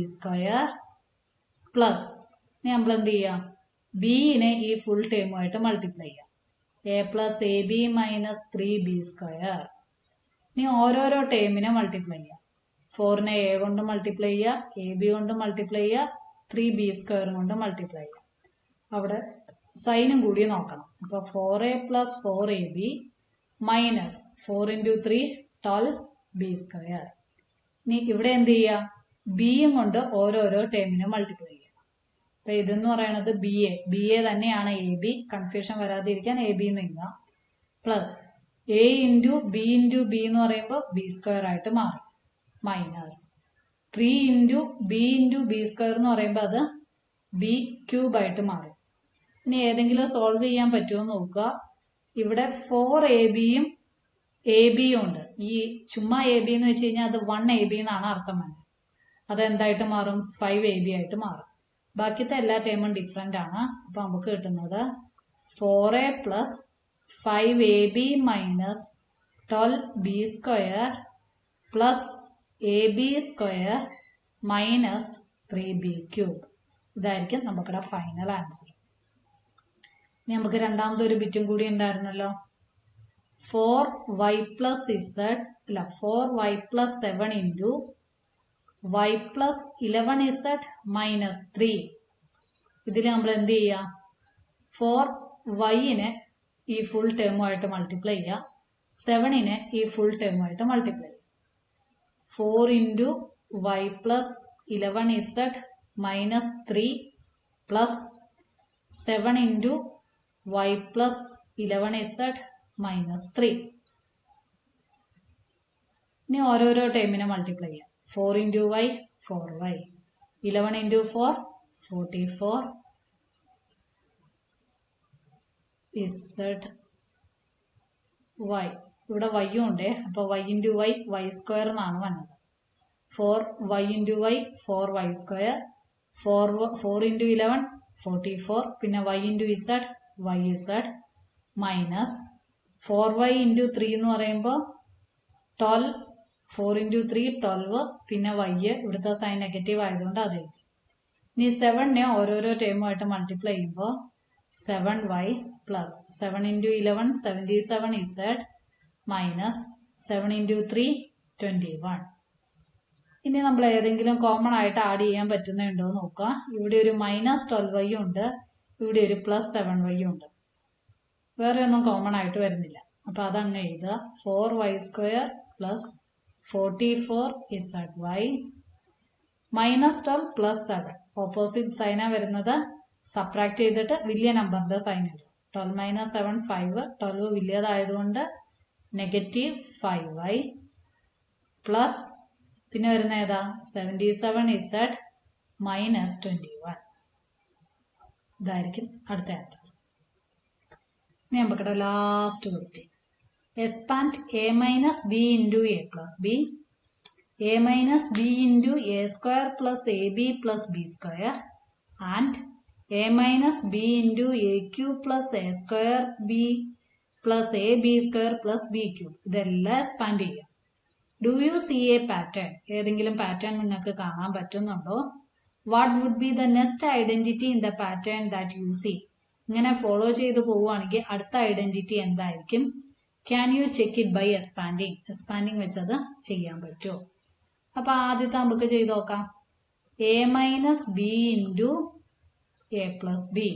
പ്ലസ് നമ്മൾ എന്ത് ചെയ്യാം? ബിനെ ഈ ഫുൾ ടേമുമായിട്ട് മൾട്ടിപ്ലൈ ചെയ്യാം. a + ab - 3b². ഇനി ഓരോരോ ടേമിനെ മൾട്ടിപ്ലൈ ചെയ്യാം. 4നെ a കൊണ്ട് മൾട്ടിപ്ലൈ ചെയ്യുക, ab കൊണ്ട് മൾട്ടിപ്ലൈ ചെയ്യുക, 3b² കൊണ്ട് മൾട്ടിപ്ലൈ ചെയ്യുക. അവിടെ സൈനും കൂടി നോക്കണം. അപ്പൊ 4a + 4ab മൈനസ് 4 × 3 12b². ഇനി ഇവിടെ എന്ത് ചെയ്യുക? ബിയും കൊണ്ട് ഓരോരോ ടേമിനെ മൾട്ടിപ്ലൈ ചെയ്യുക. അപ്പൊ ഇതെന്ന് പറയുന്നത് ബി എ തന്നെയാണ് എ ബി. കൺഫ്യൂഷൻ വരാതിരിക്കാൻ എ ബി എന്ന് എഴുതാം. പ്ലസ് a × b × b എന്ന് പറയുമ്പോൾ b² ആയിട്ട് മാറി. മൈനസ് 3 × b × b² എന്ന് പറയുമ്പോൾ അത് b³ ആയിട്ട് മാറി. ഇനി ഏതെങ്കിലും സോൾവ് ചെയ്യാൻ പറ്റുമോ നോക്കുക. ഇവിടെ 4ab-യും ab-യും ഉണ്ട്. ഈ ചുമ്മാ ab എന്ന് വെച്ച് കഴിഞ്ഞാൽ അത് 1ab എന്നാണ് അർത്ഥം വരുന്നത്. അതെന്തായിട്ട് മാറും? 5ab ആയിട്ട് മാറും. ബാക്കിയത്തെ എല്ലാ ടേമും ഡിഫറെന്റ് ആണ്. അപ്പൊ നമുക്ക് കിട്ടുന്നത് 4a + 5ab - 12b square plus ab square minus 3b cube. ഇതായിരിക്കും നമുക്കിവിടെ ഫൈനൽ ആൻസർ. ഇനി നമുക്ക് രണ്ടാമത്തെ ഒരു ബിറ്റും കൂടി ഉണ്ടായിരുന്നല്ലോ. 4y പ്ലസ് ഇസഡ് അല്ല 4y plus 7 into y plus 11z minus 3. ഇതിൽ നമ്മൾ എന്ത് ചെയ്യുക? 4yനെ ഈ ഫുൾ ടേമുമായിട്ട് മൾട്ടിപ്ലൈ ചെയ്യുക, 7നെ ഈ ഫുൾ ടേമുമായിട്ട് മൾട്ടിപ്ലൈ ചെയ്യുക. 4 into y plus 11z minus 3 plus 7 into y plus 11z minus 3. ഇനി ഓരോരോ ടേമിനെ മൾട്ടിപ്ലൈ ചെയ്യാം. 4 into y 4y, 11 into 4 44 z y. ഇവിടെ വൈയും ഉണ്ട്, അപ്പൊ y into y y square എന്നാണ് വന്നത്. 4y into y 4y square, 4 into 11 44, പിന്നെ y into z y z minus 4y into 3 എന്ന് പറയുമ്പോൾ 12, 4 ഇൻറ്റു 3 12, പിന്നെ y ഇവിടുത്തെ സൈൻ നെഗറ്റീവ് ആയതുകൊണ്ട് അതായിരിക്കും. ഇനി 7നെ ഓരോരോ ടേമുമായിട്ട് മൾട്ടിപ്ലൈ ചെയ്യുമ്പോൾ 7y plus 7 into 11 77z minus 7 into 3 21. ഇനി നമ്മൾ ഏതെങ്കിലും കോമൺ ആയിട്ട് ആഡ് ചെയ്യാൻ പറ്റുന്നുണ്ടോ എന്ന് നോക്കുക. ഇവിടെ ഒരു മൈനസ് 12y ഉണ്ട്, ഇവിടെ ഒരു പ്ലസ് 7y ഉണ്ട്. വേറെ ഒന്നും കോമൺ ആയിട്ട് വരുന്നില്ല, അപ്പൊ അതങ്ങ് എഴുതുക. 4y square plus 44z minus 12 plus 7. Opposite Saina വരുന്നത്. സബ്ട്രാക്ട് ചെയ്തിട്ട് വലിയ നമ്പറിന്റെ സൈൻ ഇടുക. 12 മൈനസ് 7 5, 12 വലിയതായതുകൊണ്ട് നെഗറ്റീവ് 5y പ്ലസ് പിന്നെ വരുന്ന ഏതാ 77z മൈനസ് 21. ഇതായിരിക്കും അടുത്ത ആൻസർ. ഇനി നമുക്കിവിടെ last question. Expand a minus B into A plus B, a minus B into A square plus A B plus B square and a minus B into A cube plus A square B plus A B square plus B cube. ഇതെല്ലാം expand ചെയ്യാം. Do you see a pattern? ഏതെങ്കിലും pattern നിങ്ങൾക്ക് കാണാൻ പറ്റുന്നുണ്ടോ? What would be the next identity in the pattern that you see? ഇങ്ങനെ follow ചെയ്ത് പോവുകയാണെങ്കിൽ അടുത്ത ഐഡന്റിറ്റി എന്തായിരിക്കും? Can you check it by expanding? Expanding വെച്ചത് ചെയ്യാൻ പറ്റുമോ? അപ്പൊ ആദ്യത്തെ നമുക്ക് ചെയ്ത് നോക്കാം. A minus B into A plus B.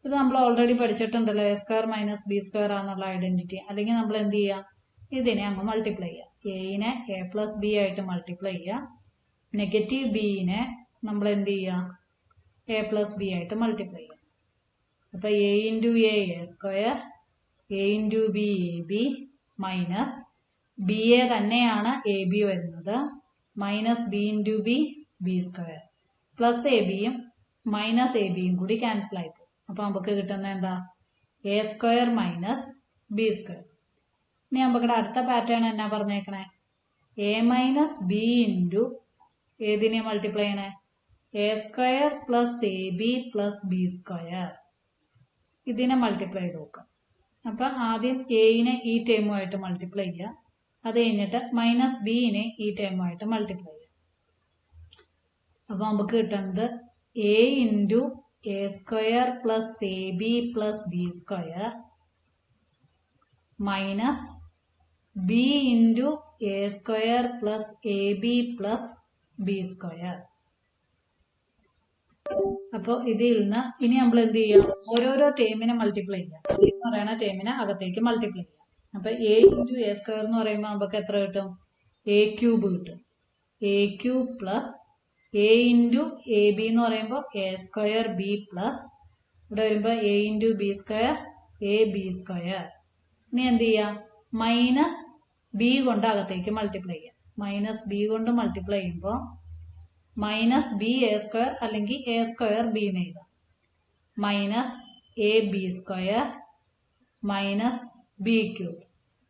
ഇത് നമ്മൾ ഓൾറെഡി പഠിച്ചിട്ടുണ്ടല്ലോ, A square minus B square ആണെന്നുള്ള ഐഡന്റിറ്റി. അല്ലെങ്കിൽ നമ്മൾ എന്ത് ചെയ്യാം, ഇതിനെ അങ്ങ് മൾട്ടിപ്ലൈ ചെയ്യാം. എനെ എ പ്ലസ് ബി ആയിട്ട് മൾട്ടിപ്ലൈ ചെയ്യുക, നെഗറ്റീവ് ബിനെ നമ്മൾ എന്ത് ചെയ്യുക, എ പ്ലസ് ബി ആയിട്ട് മൾട്ടിപ്ലൈ ചെയ്യാം. അപ്പൊ A into A square, A into B A B minus B A തന്നെയാണ് എ ബി വരുന്നത്, minus B into B B square plus A ബിയും മൈനസ് എ ബിയും കൂടി ക്യാൻസൽ ആയിപ്പോ. അപ്പൊ നമുക്ക് കിട്ടുന്ന എന്താ, A square minus B square. ഇനി നമുക്കിവിടെ അടുത്ത പാറ്റേൺ എന്നാ പറഞ്ഞേക്കണേ, എ മൈനസ് ബി ഇൻറ്റു ഏതിനെ മൾട്ടിപ്ലൈ ചെയ്യണേ, A square plus A B plus B square. ഇതിനെ മൾട്ടിപ്ലൈ ചെയ്ത് നോക്കാം. അപ്പൊ ആദ്യം എനെ ഈ ടേമുമായിട്ട് മൾട്ടിപ്ലൈ ചെയ്യുക, അത് കഴിഞ്ഞിട്ട് മൈനസ് ബിനെ ഈ ടേമുമായിട്ട് മൾട്ടിപ്ലൈ ചെയ്യുക. അപ്പൊ നമുക്ക് കിട്ടുന്നത് A into A square plus A B plus B square minus B into A square plus A B plus B square. അപ്പൊ ഇതിൽ നിന്ന് ഇനി നമ്മൾ എന്ത് ചെയ്യാം, ഓരോരോ ടേമിനെ മൾട്ടിപ്ലൈ ചെയ്യാം. എന്ന് പറയുന്ന ടേമിനെ അകത്തേക്ക് മൾട്ടിപ്ലൈ ചെയ്യാം. അപ്പൊ എ ഇൻറ്റു എ സ്ക്വയർ എന്ന് പറയുമ്പോൾ നമുക്ക് എത്ര കിട്ടും, എ ക്യൂബ് കിട്ടും. A cube plus A into A B എന്ന് പറയുമ്പോൾ എ സ്ക്വയർ ബി പ്ലസ് ഇവിടെ വരുമ്പോൾ A into B square A B square. ഇനി എന്ത് ചെയ്യാം, മൈനസ് ബി കൊണ്ട് അകത്തേക്ക് മൾട്ടിപ്ലൈ ചെയ്യാം. മൈനസ് ബി കൊണ്ട് മൾട്ടിപ്ലൈ ചെയ്യുമ്പോൾ മൈനസ് ബി എ സ്ക്വയർ അല്ലെങ്കിൽ എ സ്ക്വയർ ബി എന്ന് എഴുതാം, minus A B square minus B cube.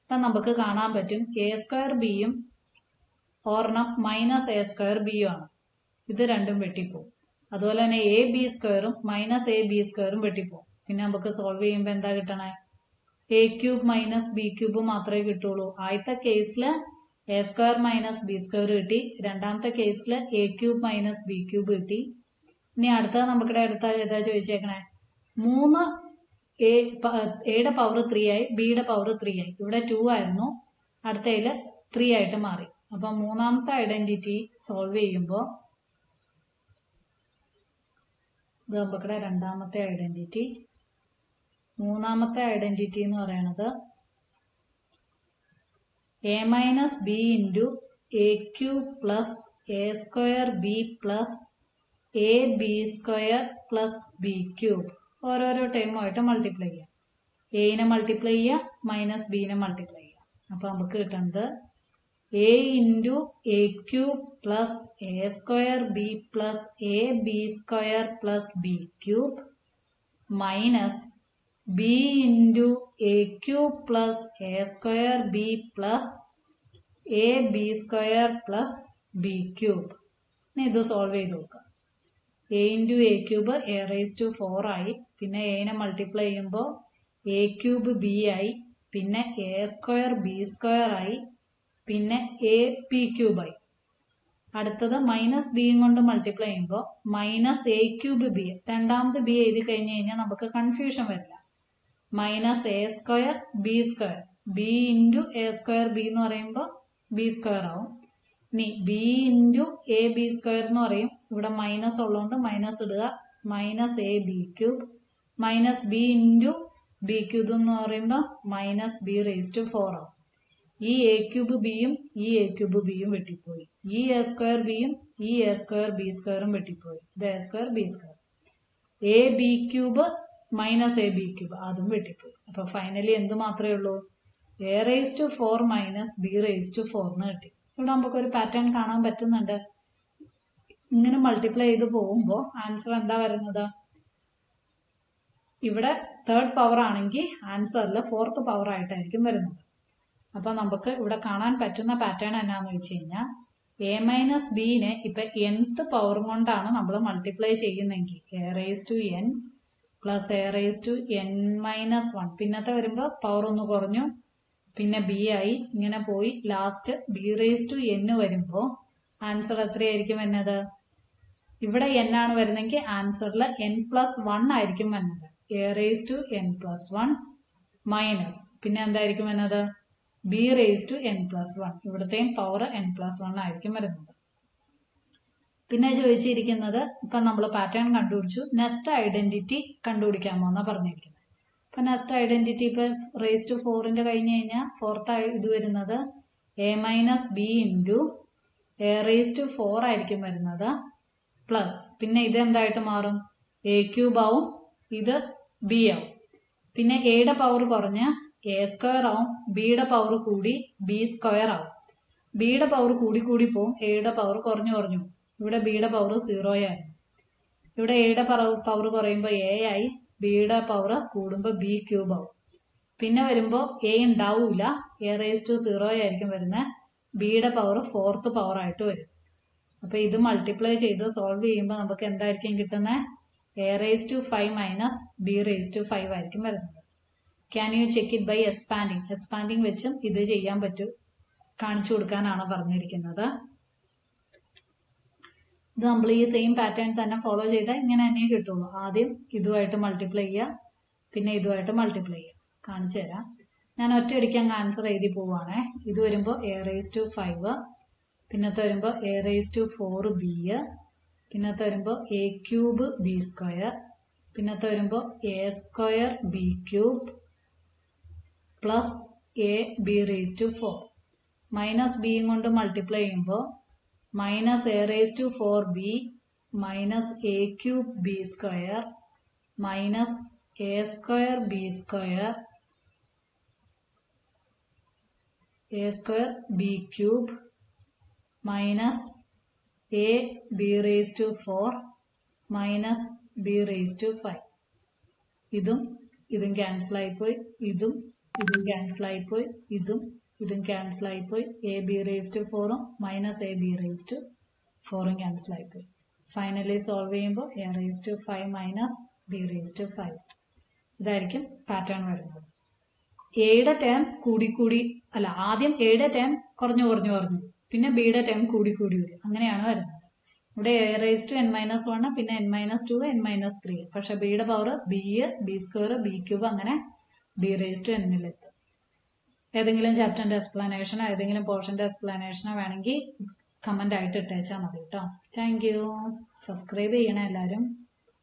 അപ്പം നമുക്ക് കാണാൻ പറ്റും എ സ്ക്വയർ ബിയും ഒരെണ്ണം മൈനസ് എ സ്ക്വയർ ബിയും ആണ്. ഇത് രണ്ടും വെട്ടിപ്പോവും. അതുപോലെ തന്നെ എ ബി സ്ക്വയറും മൈനസ് എ ബി സ്ക്വയറും വെട്ടിപ്പോവും. പിന്നെ നമുക്ക് സോൾവ് ചെയ്യുമ്പോൾ എന്താ കിട്ടണേ, A cube minus B cube മാത്രമേ കിട്ടുള്ളൂ. ആദ്യത്തെ കേസിൽ A square minus B square കിട്ടി. രണ്ടാമത്തെ കേസിൽ A cube minus B cube കിട്ടി. ഇനി അടുത്തത് നമുക്കിടെ അടുത്ത ഏതാ ചോദിച്ചേക്കണേ, 3 എയുടെ പവർ 3 ആയി, ബിയുടെ പവർ 3 ആയി. ഇവിടെ 2 ആയിരുന്നു, അടുത്തതിൽ 3 ആയിട്ട് മാറി. അപ്പൊ മൂന്നാമത്തെ ഐഡന്റിറ്റി സോൾവ് ചെയ്യുമ്പോൾ ഇത് നമുക്കിടെ രണ്ടാമത്തെ ഐഡന്റിറ്റി. മൂന്നാമത്തെ ഐഡന്റിറ്റി എന്ന് പറയുന്നത് A minus B into A cube plus A square B plus A B square plus B cube. ഓരോരോ ടൈമുമായിട്ട് മൾട്ടിപ്ലൈ ചെയ്യാം. എനെ മൾട്ടിപ്ലൈ ചെയ്യുക, മൈനസ് ബിനെ മൾട്ടിപ്ലൈ ചെയ്യുക. അപ്പൊ നമുക്ക് കിട്ടുന്നത് A into A cube plus A square B plus A B square plus B cube minus B into A cube plus A square B plus A B square plus B cube. ഇനി ഇത് solve ചെയ്ത് നോക്കുക. A into A cube A raise to 4 ആയി. പിന്നെ എനെ multiply ചെയ്യുമ്പോൾ A cube B ആയി. പിന്നെ എ സ്ക്വയർ ബി സ്ക്വയർ ആയി. പിന്നെ എ ബി ക്യൂബ് ആയി. അടുത്തത് മൈനസ് ബിയും കൊണ്ട് മൾട്ടിപ്ലൈ ചെയ്യുമ്പോൾ മൈനസ് എ ക്യൂബ് ബി. രണ്ടാമത് ബി എഴുതി കഴിഞ്ഞ് കഴിഞ്ഞാൽ നമുക്ക് കൺഫ്യൂഷൻ വരില്ല. Minus A square B square. B into A square B എന്ന് പറയുമ്പോൾ ബി സ്ക്വയർ ആവും. ഇനി B into A B square എന്ന് പറയും. ഇവിടെ മൈനസ് ഉള്ളതുകൊണ്ട് മൈനസ് ഇടുക. Minus A B cube minus B into B cube എന്ന് പറയുമ്പോൾ മൈനസ് ബി റേസ് ടു 4 ആവും. ഈ എ ക്യൂബ് ബിയും ഈ എ ക്യൂബ് ബിയും വെട്ടിപ്പോയി. ഈ എ സ്ക്വയർ ബിയും ഈ എ സ്ക്വയർ ബി സ്ക്വയറും വെട്ടിപ്പോയി. ഇത് A square B square. A B cube minus A B cube അതും വെട്ടിപ്പോയി. അപ്പൊ ഫൈനലി എന്ത് മാത്രമേ ഉള്ളൂ, A raise to 4 minus B raise to 4 എന്ന് കിട്ടി. ഇവിടെ നമുക്ക് ഒരു പാറ്റേൺ കാണാൻ പറ്റുന്നുണ്ട്. ഇങ്ങനെ മൾട്ടിപ്ലൈ ചെയ്ത് പോകുമ്പോൾ ആൻസർ എന്താ വരുന്നത്, ഇവിടെ തേർഡ് പവർ ആണെങ്കിൽ ആൻസറിൽ 4th പവർ ആയിട്ടായിരിക്കും വരുന്നത്. അപ്പൊ നമുക്ക് ഇവിടെ കാണാൻ പറ്റുന്ന പാറ്റേൺ എന്നാന്ന് വെച്ച് കഴിഞ്ഞാൽ എ മൈനസ് ബിനെ ഇപ്പൊ nth പവർ കൊണ്ടാണ് നമ്മൾ മൾട്ടിപ്ലൈ ചെയ്യുന്നെങ്കിൽ A raise to n plus A raise to n minus 1. പിന്നത്തെ വരുമ്പോൾ പവർ ഒന്ന് കുറഞ്ഞു, പിന്നെ ബി ആയി, ഇങ്ങനെ പോയി last B raise to n വരുമ്പോൾ ആൻസർ എത്രയായിരിക്കും വരുന്നത്, ഇവിടെ n ആണ് വരുന്നെങ്കിൽ ആൻസറിൽ n+1 ആയിരിക്കും വരുന്നത്. A raise to n+1 minus പിന്നെ എന്തായിരിക്കും വരുന്നത്, ബി റേസ് ടു n+1. ഇവിടത്തെയും പവർ n+1 ആയിരിക്കും വരുന്നത്. പിന്നെ ചോദിച്ചിരിക്കുന്നത് ഇപ്പൊ നമ്മൾ പാറ്റേൺ കണ്ടുപിടിച്ചു, നെക്സ്റ്റ് ഐഡന്റിറ്റി കണ്ടുപിടിക്കാമോ എന്നാ പറഞ്ഞിരിക്കുന്നത്. അപ്പൊ നെക്സ്റ്റ് ഐഡന്റിറ്റി ഇപ്പൊ റേസ് ടു 4ന്റെ കഴിഞ്ഞ് കഴിഞ്ഞാൽ 4th ഇത് വരുന്നത് A minus B into A raise to 4 ആയിരിക്കും വരുന്നത് പ്ലസ് പിന്നെ ഇത് എന്തായിട്ട് മാറും, എ ക്യൂബ് ആവും, ഇത് ബി ആവും. പിന്നെ എയുടെ പവർ കുറഞ്ഞ് എ സ്ക്വയർ ആവും, ബിയുടെ പവർ കൂടി ബി സ്ക്വയർ ആവും. ബിയുടെ പവർ കൂടി കൂടി പോവും, എയുടെ പവർ കുറഞ്ഞു കുറഞ്ഞു പോകും. ഇവിടെ ബിയുടെ പവർ 0 ആയിരുന്നു. ഇവിടെ എയുടെ പവർ കുറയുമ്പോൾ എ ആയി, ബിയുടെ പവർ കൂടുമ്പോൾ ബി ക്യൂബ് ആവും. പിന്നെ വരുമ്പോൾ എ ഉണ്ടാവൂല, എ റേസ് ടു 0 ആയിരിക്കും വരുന്നത്. ബിയുടെ പവർ 4th പവർ ആയിട്ട് വരും. അപ്പൊ ഇത് മൾട്ടിപ്ലൈ ചെയ്ത് സോൾവ് ചെയ്യുമ്പോൾ നമുക്ക് എന്തായിരിക്കും കിട്ടുന്നത്, A raise to 5 minus B raise to 5 ആയിരിക്കും വരുന്നത്. Can you check it by expanding. Expanding വെച്ചും ഇത് ചെയ്യാൻ പറ്റും, കാണിച്ചു കൊടുക്കാനാണ് പറഞ്ഞിരിക്കുന്നത്. ഇത് നമ്മൾ ഈ സെയിം പാറ്റേൺ തന്നെ ഫോളോ ചെയ്താൽ ഇങ്ങനെ തന്നെ കിട്ടുള്ളൂ. ആദ്യം ഇതുമായിട്ട് മൾട്ടിപ്ലൈ ചെയ്യുക, പിന്നെ ഇതുമായിട്ട് മൾട്ടിപ്ലൈ ചെയ്യുക. കാണിച്ചു തരാം. ഞാൻ ഒറ്റയടിക്ക് അങ്ങ് ആൻസർ എഴുതി പോവുകയാണേ. ഇത് വരുമ്പോൾ എ റേസ് ടു 5, പിന്നത്തെ വരുമ്പോൾ എ റേസ് ടു 4 ബി, പിന്നത്തെ വരുമ്പോൾ എ ക്യൂബ് ബി സ്ക്വയർ, പിന്നത്തെ വരുമ്പോൾ A square B cube plus A B raise to 4 minus ബിയും കൊണ്ട് മൾട്ടിപ്ലൈ ചെയ്യുമ്പോൾ minus A raise to 4 B minus A cube B square minus A square B square A square B cube minus A B raise to 4 minus B raise to 5. ഇതും cancel ആയിപ്പോയി, ഇതും cancel ആയിപ്പോയി, ഇതും cancel ആയിപ്പോയി. A B raise to 4 minus A B raise to 4 cancel ആയിപ്പോയി. Finally solve ചെയ്യുമ്പോൾ A raise to 5 minus B raise to 5. ഇതായിരിക്കും pattern വരുന്നത്. എയുടെ ടേം കൂടി അല്ല, ആദ്യം എയുടെ ടേം കുറഞ്ഞു പിന്നെ ബിയുടെ ടേം കൂടി വരും. അങ്ങനെയാണ് വരുന്നത്. ഇവിടെ a⁻n−1 പിന്നെ n−2 n−3. പക്ഷെ ബിയുടെ പവർ b², b³ അങ്ങനെ b⁻n-ലെത്തും. ഏതെങ്കിലും ചാപ്റ്ററിന്റെ എക്സ്പ്ലനേഷനോ ഏതെങ്കിലും പോർഷന്റെ എക്സ്പ്ലനേഷനോ വേണമെങ്കിൽ കമന്റ് ആയിട്ട് ഇട്ടേച്ചാൽ മതി കേട്ടോ. Thank you. സബ്സ്ക്രൈബ് ചെയ്യണേ എല്ലാവരും.